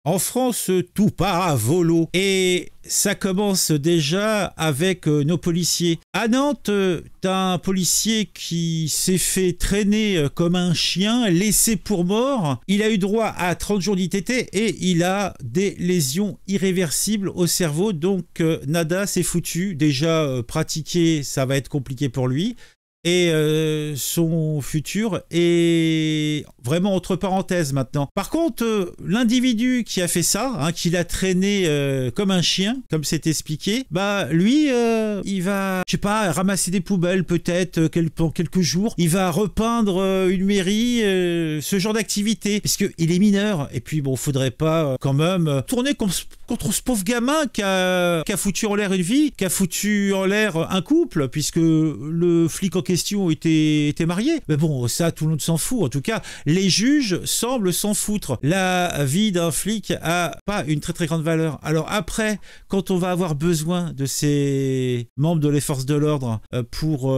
En France, tout part à volo et ça commence déjà avec nos policiers. À Nantes, t'as un policier qui s'est fait traîner comme un chien, laissé pour mort. Il a eu droit à 30 jours d'ITT et il a des lésions irréversibles au cerveau. Donc nada, c'est foutu. Déjà, pratiquer, ça va être compliqué pour lui. Et son futur est vraiment entre parenthèses maintenant. Par contre, l'individu qui a fait ça, hein, qui l'a traîné comme un chien, comme c'est expliqué, bah lui, il va, je sais pas, ramasser des poubelles peut-être pour quelques jours. Il va repeindre une mairie, ce genre d'activité, puisqu'il est mineur. Et puis bon, faudrait pas quand même tourner contre ce pauvre gamin qui a foutu en l'air une vie, qui a foutu en l'air un couple, puisque le flic en question était marié. Mais bon, ça, tout le monde s'en fout. En tout cas, les juges semblent s'en foutre. La vie d'un flic a pas une très très grande valeur. Alors après, quand on va avoir besoin de ces membres de les forces de l'ordre pour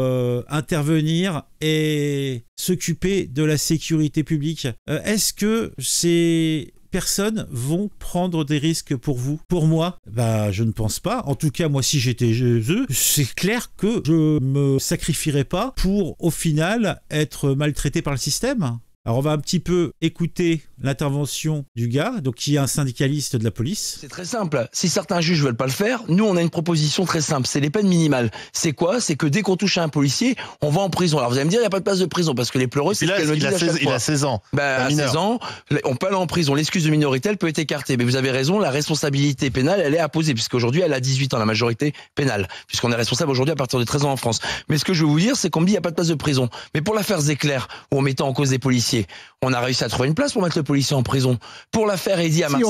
intervenir et s'occuper de la sécurité publique, est-ce que ces personnes vont prendre des risques pour vous? Pour moi, bah, je ne pense pas. En tout cas, moi, si j'étais eux, c'est clair que je me sacrifierais pas pour, au final, être maltraité par le système. Alors, on va un petit peu écouter l'intervention du gars, donc qui est un syndicaliste de la police. C'est très simple. Si certains juges veulent pas le faire, nous, on a une proposition très simple. C'est les peines minimales. C'est quoi? C'est que dès qu'on touche à un policier, on va en prison. Alors, vous allez me dire, il n'y a pas de place de prison, parce que les pleureux, c'est ce qu'elle me dit à chaque fois. Il a 16 ans. Bah, à 16 ans, on peut aller en prison. L'excuse de minorité, elle peut être écartée. Mais vous avez raison, la responsabilité pénale, elle est apposée, puisqu'aujourd'hui, elle a 18 ans, la majorité pénale, puisqu'on est responsable aujourd'hui à partir de 13 ans en France. Mais ce que je veux vous dire, c'est qu'on me dit, il n'y a pas de place de prison. Mais pour l'affaire Zecler, où on mettait en cause des policiers, on a réussi à trouver une place pour mettre le policier en prison. Pour l'affaire Eddy à Marseille,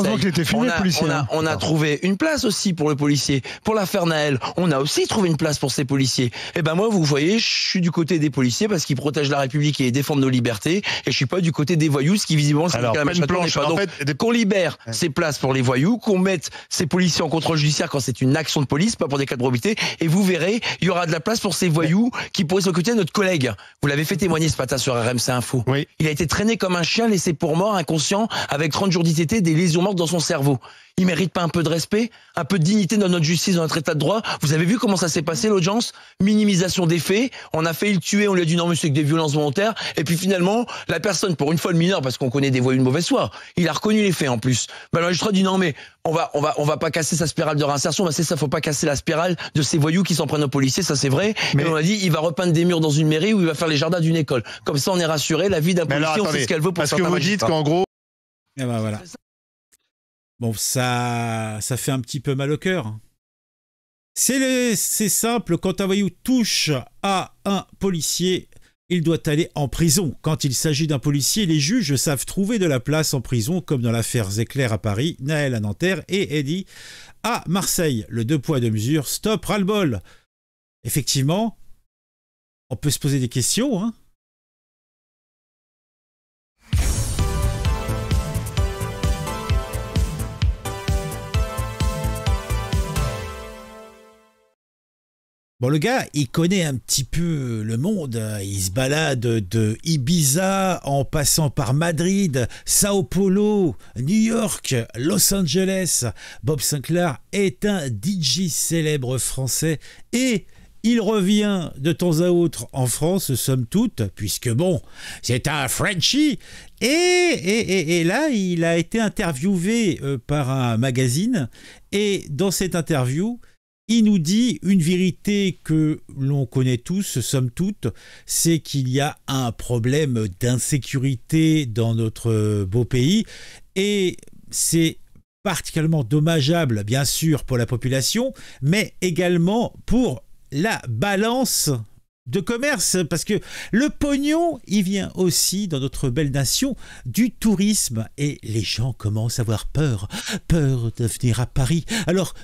on a trouvé une place aussi pour le policier. Pour l'affaire Naël, on a aussi trouvé une place pour ces policiers. Et ben moi, vous voyez, je suis du côté des policiers parce qu'ils protègent la République et défendent nos libertés. Et je suis pas du côté des voyous, ce qui visiblement, c'est la même planche. Donc, qu'on libère ces places pour les voyous, qu'on mette ces policiers en contrôle judiciaire quand c'est une action de police, pas pour des cas de probité. Et vous verrez, il y aura de la place pour ces voyous qui pourraient s'occuper de notre collègue. Vous l'avez fait témoigner ce matin sur RMC Info. Oui. Il a été traîné comme un chien, laissé pour mort, inconscient, avec 30 jours d'ITT, des lésions mortes dans son cerveau. Il mérite pas un peu de respect, un peu de dignité dans notre justice, dans notre état de droit? Vous avez vu comment ça s'est passé, l'audience? Minimisation des faits. On a failli le tuer, on lui a dit non, monsieur, avec des violences volontaires. Et puis finalement, la personne, pour une fois le mineur, parce qu'on connaît des voyous de mauvaise foi, il a reconnu les faits en plus. Ben, le magistrat dit non, mais on va pas casser sa spirale de réinsertion. Ben, c'est ça, faut pas casser la spirale de ces voyous qui s'en prennent aux policiers, ça c'est vrai. Mais on a dit, il va repeindre des murs dans une mairie ou il va faire les jardins d'une école. Comme ça, on est rassuré, la vie d'un policier, on sait ce qu'elle vaut pour certains magistrats. Parce que vous dites qu'en gros, et ben voilà. Bon, ça fait un petit peu mal au cœur. C'est simple, quand un voyou touche à un policier, il doit aller en prison. Quand il s'agit d'un policier, les juges savent trouver de la place en prison, comme dans l'affaire Zecler à Paris, Naël à Nanterre et Eddy à Marseille. Le 2 poids 2 mesures, stop, ras-le-bol. Effectivement, on peut se poser des questions, hein. Bon, le gars, il connaît un petit peu le monde. Il se balade de Ibiza en passant par Madrid, Sao Paulo, New York, Los Angeles. Bob Sinclair est un DJ célèbre français et il revient de temps à autre en France, somme toute, puisque bon, c'est un Frenchie. Et là, il a été interviewé par un magazine et dans cette interview, il nous dit une vérité que l'on connaît tous, somme toute, c'est qu'il y a un problème d'insécurité dans notre beau pays et c'est particulièrement dommageable, bien sûr, pour la population, mais également pour la balance de commerce, parce que le pognon, il vient aussi dans notre belle nation du tourisme et les gens commencent à avoir peur de venir à Paris. Alors,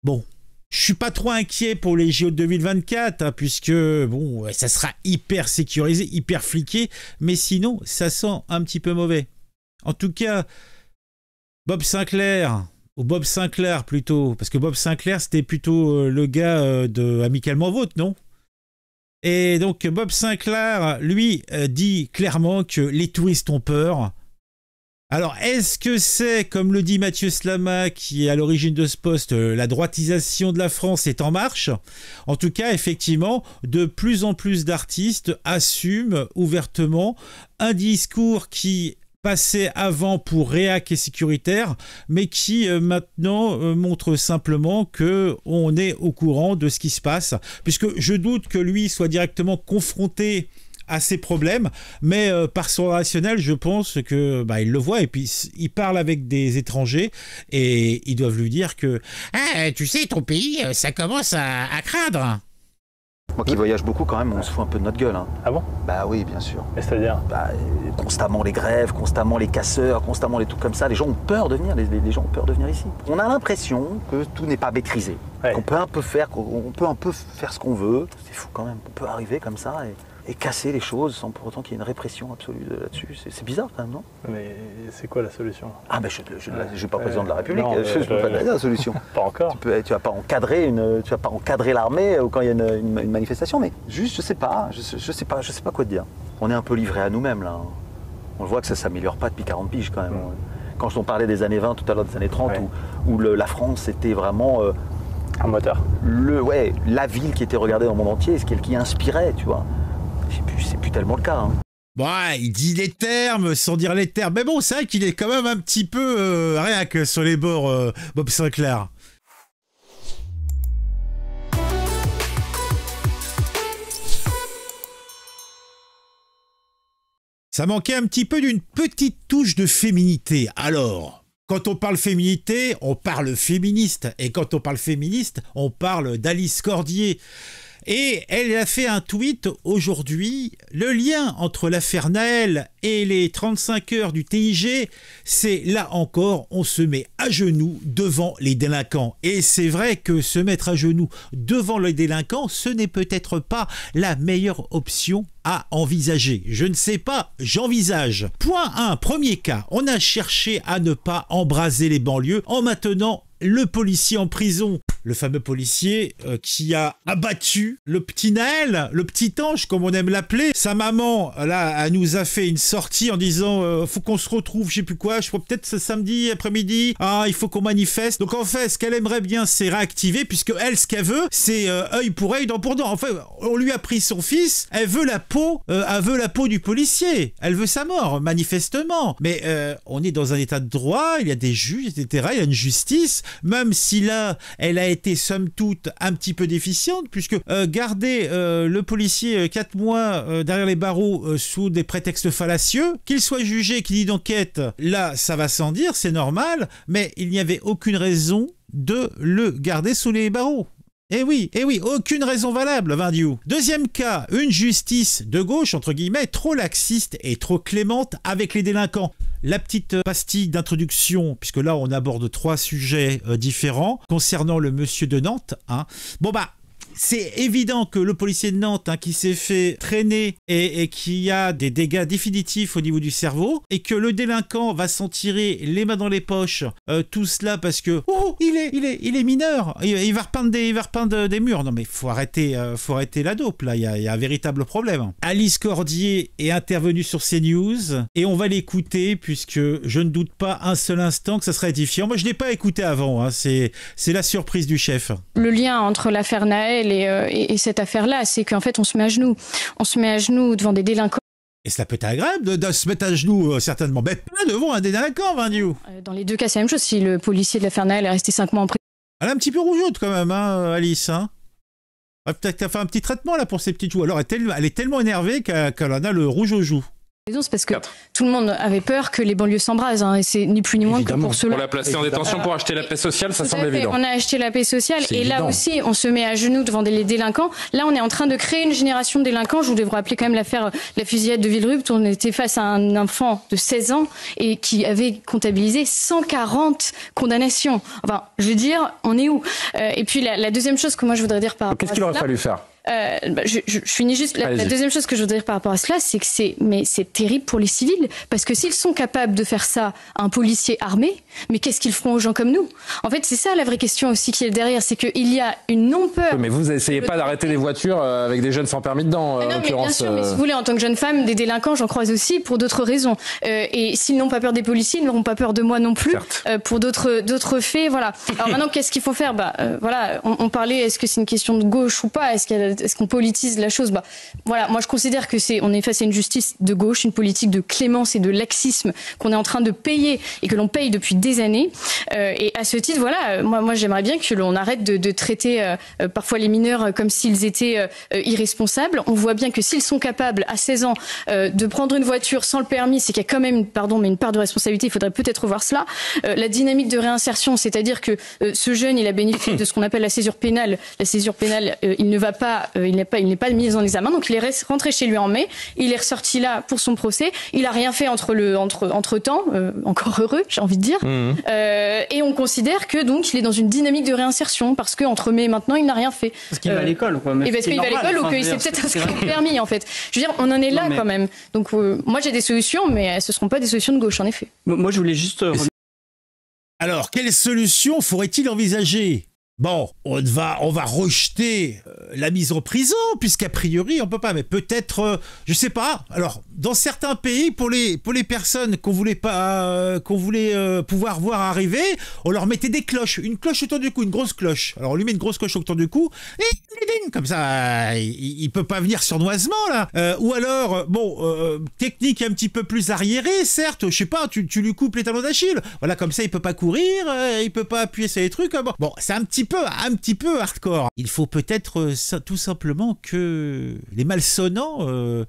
bon, je suis pas trop inquiet pour les JO de 2024, hein, puisque bon, ça sera hyper sécurisé, hyper fliqué, mais sinon, ça sent un petit peu mauvais. En tout cas, Bob Sinclair, ou Bob Sinclair plutôt, parce que Bob Sinclair, c'était plutôt le gars de Amicalement Vôtre, non? Et donc, Bob Sinclair, lui, dit clairement que les touristes ont peur. Alors, est-ce que c'est, comme le dit Mathieu Slama, qui est à l'origine de ce poste, la droitisation de la France est en marche? En tout cas, effectivement, de plus en plus d'artistes assument ouvertement un discours qui passait avant pour réac et sécuritaire, mais qui maintenant montre simplement qu'on est au courant de ce qui se passe, puisque je doute que lui soit directement confronté à ces problèmes, mais par son rationnel, je pense que il le voit, et puis il parle avec des étrangers et ils doivent lui dire que tu sais, ton pays, ça commence à craindre. Moi qui voyage beaucoup quand même, on se fout un peu de notre gueule. Hein. Ah bon? Bah oui, bien sûr. Et c'est-à-dire? Constamment les grèves, constamment les casseurs, constamment les trucs comme ça. Les gens ont peur de venir, les gens ont peur de venir ici. On a l'impression que tout n'est pas maîtrisé, qu'on peut un peu faire ce qu'on veut. C'est fou quand même, on peut arriver comme ça et casser les choses sans pour autant qu'il y ait une répression absolue là-dessus. C'est bizarre quand même, non? Mais c'est quoi la solution? Ah ben je ne suis pas président de la République, non, je ne peux pas te dire la solution. Pas encore. Tu vas pas encadrer l'armée quand il y a une manifestation, mais juste je sais pas quoi te dire. On est un peu livré à nous-mêmes là. On voit que ça s'améliore pas depuis 40 piges quand même. Quand on parlait des années 20 tout à l'heure, des années 30, où la France était vraiment un moteur. La ville qui était regardée dans le monde entier, ce qui inspirait, tu vois. C'est plus tellement le cas. Hein. Bon, il dit les termes sans dire les termes. Mais bon, c'est vrai qu'il est quand même un petit peu réac sur les bords, Bob Sinclair. Ça manquait un petit peu d'une petite touche de féminité. Alors, quand on parle féminité, on parle féministe. Et quand on parle féministe, on parle d'Alice Cordier. Et elle a fait un tweet aujourd'hui. Le lien entre l'affaire Naël et les 35 heures du TIG, c'est là encore, on se met à genoux devant les délinquants. Et c'est vrai que se mettre à genoux devant les délinquants, ce n'est peut-être pas la meilleure option à envisager. Je ne sais pas, j'envisage. Point 1, premier cas, on a cherché à ne pas embraser les banlieues en maintenant le policier en prison. Le fameux policier qui a abattu le petit Naël, le petit ange, comme on aime l'appeler. Sa maman, là, elle nous a fait une sortie en disant faut qu'on se retrouve, je sais plus quoi, je crois peut-être ce samedi après-midi, il faut qu'on manifeste. Donc en fait, ce qu'elle aimerait bien, c'est réactiver, puisque elle, ce qu'elle veut, c'est œil pour œil, dent pour dent. En fait, on lui a pris son fils, elle veut la peau du policier. Elle veut sa mort, manifestement. Mais on est dans un état de droit, il y a des juges, etc., il y a une justice, même si là, elle a été somme toute un petit peu déficiente, puisque garder le policier 4 mois derrière les barreaux sous des prétextes fallacieux, qu'il soit jugé, qu'il y ait une enquête, là ça va sans dire, c'est normal, mais il n'y avait aucune raison de le garder sous les barreaux. Eh oui, aucune raison valable, Vindiou. Deuxième cas, une justice de gauche, entre guillemets, trop laxiste et trop clémente avec les délinquants. La petite pastille d'introduction, puisque là on aborde 3 sujets différents, concernant le monsieur de Nantes. C'est évident que le policier de Nantes qui s'est fait traîner et qui a des dégâts définitifs au niveau du cerveau, et que le délinquant va s'en tirer les mains dans les poches, tout cela parce que il est mineur, il va repeindre des murs. Non mais faut arrêter la dope là, il y a un véritable problème. Alice Cordier est intervenue sur CNews et on va l'écouter, puisque je ne doute pas un seul instant que ça sera édifiant. Moi je l'ai pas écouté avant, c'est la surprise du chef. Le lien entre l'affaire Naël et cette affaire-là, c'est qu'en fait on se met à genoux. On se met à genoux devant des délinquants. Et cela peut être agréable de se mettre à genoux, certainement, mais pas devant un délinquant, Vindiou. Dans les deux cas, c'est la même chose. Si le policier de l'affaire Naël est resté 5 mois en prison. Elle est un petit peu rougeoute quand même, Alice. Peut-être qu'elle a fait un petit traitement là pour ses petites joues. Alors elle est tellement énervée qu'elle en a le rouge aux joues. C'est parce que tout le monde avait peur que les banlieues s'embrasent, et c'est ni plus ni moins que pour cela. Pour la placer en détention, pour acheter la paix sociale, ça semble évident. On a acheté la paix sociale, et là aussi, on se met à genoux devant les délinquants. Là, on est en train de créer une génération de délinquants. Je voudrais vous rappeler quand même l'affaire la fusillade de Villerupt. On était face à un enfant de 16 ans et qui avait comptabilisé 140 condamnations. Enfin, je veux dire, on est où? Et puis la deuxième chose que moi je voudrais dire par rapport à qu'est-ce qu'il aurait fallu faire? Je finis juste. La deuxième chose que je voudrais dire par rapport à cela, c'est que c'est terrible pour les civils, parce que s'ils sont capables de faire ça à un policier armé, mais qu'est-ce qu'ils feront aux gens comme nous? En fait, c'est ça la vraie question aussi qui est derrière, c'est qu'il y a une non-peur. Mais vous essayez pas d'arrêter les voitures avec des jeunes sans permis dedans, en l'occurrence. Bien sûr, mais si vous voulez, en tant que jeune femme, des délinquants, j'en croise aussi pour d'autres raisons. Et s'ils n'ont pas peur des policiers, ils n'auront pas peur de moi non plus, pour d'autres faits. Voilà. Alors maintenant, qu'est-ce qu'il faut faire? Voilà, on parlait, est-ce que c'est une question de gauche ou pas? Est-ce qu'on politise la chose? Voilà, moi je considère que on est face à une justice de gauche, une politique de clémence et de laxisme qu'on est en train de payer et que l'on paye depuis des années. Et à ce titre, voilà, moi j'aimerais bien que l'on arrête de traiter parfois les mineurs comme s'ils étaient irresponsables. On voit bien que s'ils sont capables à 16 ans de prendre une voiture sans le permis, c'est qu'il y a quand même une part de responsabilité. Il faudrait peut-être revoir cela. La dynamique de réinsertion, c'est-à-dire que ce jeune, il a bénéficié de ce qu'on appelle la césure pénale. La césure pénale, il n'est pas mis en examen, donc il est rentré chez lui en mai. Il est ressorti là pour son procès. Il a rien fait entre temps, encore heureux, j'ai envie de dire. Et on considère que donc il est dans une dynamique de réinsertion parce que entre mai et maintenant, il n'a rien fait. Parce qu'il va à l'école, quoi. Et parce qu'il va à l'école ou qu'il s'est peut-être inscrit au permis, en fait. Je veux dire, on en est là quand même. Donc moi, j'ai des solutions, mais ce ne seront pas des solutions de gauche, en effet. Moi, je voulais juste. Alors, quelle solution faudrait-il envisager? Bon, on va rejeter la mise en prison, puisqu'a priori, on peut pas, mais peut-être, je sais pas. Alors, dans certains pays, pour les personnes qu'on voulait pouvoir voir arriver, on leur mettait des cloches, une cloche autour du cou, une grosse cloche. Alors, on lui met une grosse cloche autour du cou, et comme ça, il peut pas venir sournoisement, là. Ou alors, technique un petit peu plus arriérée, certes, je sais pas, tu lui coupes les talons d'Achille. Voilà, comme ça, il peut pas courir, il peut pas appuyer sur les trucs. Bon, c'est un petit peu hardcore. Il faut peut-être tout simplement que les malsonnants,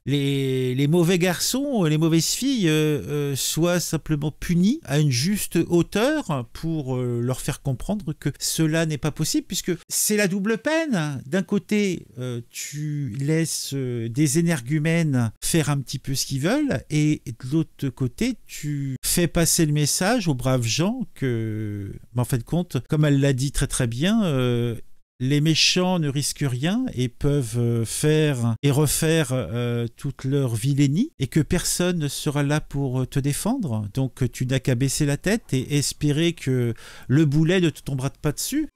les mauvais garçons, les mauvaises filles soient simplement punis à une juste hauteur pour leur faire comprendre que cela n'est pas possible, puisque c'est la double peine. D'un côté, tu laisses des énergumènes faire un petit peu ce qu'ils veulent, et de l'autre côté, tu fais passer le message aux braves gens que, en fin de compte, comme elle l'a dit très très bien, les méchants ne risquent rien et peuvent faire et refaire toute leur vilainie, et que personne ne sera là pour te défendre. Donc tu n'as qu'à baisser la tête et espérer que le boulet ne te tombera pas dessus.